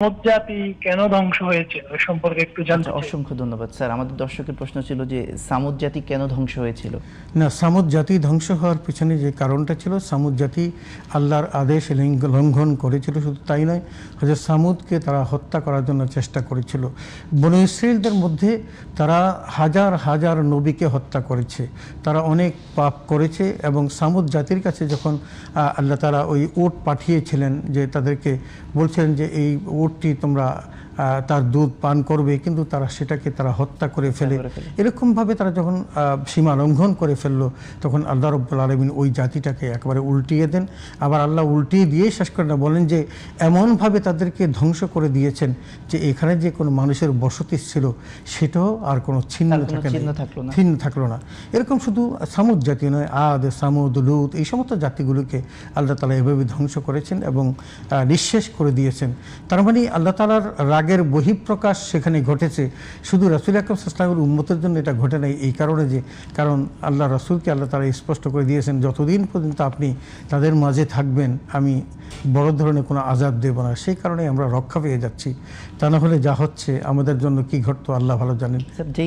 ছামূদ জাতি কেন ধ্বংস হয়েছিল এ সম্পর্কে একটু জানতে আচ্ছা, চাই। অসংখ্য ধন্যবাদ স্যার। আমাদের দর্শকের প্রশ্ন ছিল যে ছামূদ জাতি কেন ধ্বংস হয়েছিল। না, ছামূদ জাতি ধ্বংস হওয়ার পিছনে যে কারণটা ছিল, ছামূদ জাতি আল্লাহর আদেশ লঙ্ঘন করেছিল। শুধু তাই নয়, হযরত ছামূদকে তারা হত্যা করার জন্য চেষ্টা করেছিল। বনু ইসরাঈলদের মধ্যে তারা হাজার হাজার নবীকে হত্যা করেছে, তারা অনেক পাপ করেছে। এবং ছামূদ জাতির কাছে যখন আল্লাহ তাআলা ওই উট পাঠিয়েছিলেন, যে তাদেরকে বলছিলেন যে এই উটটি তোমরা তার দুধ পান করবে, কিন্তু তারা সেটাকে হত্যা করে ফেলে। এরকমভাবে তারা যখন সীমা লঙ্ঘন করে ফেললো, তখন আল্লাহ রাব্বুল আলামিন ওই জাতিটাকে একেবারে উল্টিয়ে দেন। আবার আল্লাহ উল্টিয়ে দিয়ে শেষ করে না, বলেন যে এমনভাবে তাদেরকে ধ্বংস করে দিয়েছেন যে এখানে যে কোনো মানুষের বসতি ছিল সেটাও আর কোনো চিহ্ন থাকলো না। এরকম শুধু ছামূদ জাতি নয়, আদ, সামুদ, লূত, এই সমস্ত জাতিগুলোকে আল্লাহ তাআলা এভাবে ধ্বংস করেছেন এবং নিঃশেষ করে দিয়েছেন। তার মানে আল্লাহ তাআলার রাগের বহিঃপ্রকাশ সেখানে ঘটেছে। শুধু রাসূল আকরাম সাল্লাল্লাহু আলাইহি ওয়াসাল্লামের উম্মতের জন্য এটা ঘটে নাই, এই কারণে যে কারণ আল্লাহ রাসূলকে আল্লাহ তাআলা স্পষ্ট করে দিয়েছেন, যতদিন পর্যন্ত আপনি তাদের মাঝে থাকবেন আমি বড় ধরনের কোনো আযাব দেব না। সেই কারণে আমরা রক্ষা পেয়ে যাচ্ছি। তা না হলে যা হচ্ছে আমাদের জন্য কি ঘটতো আল্লাহ ভালো জানেন।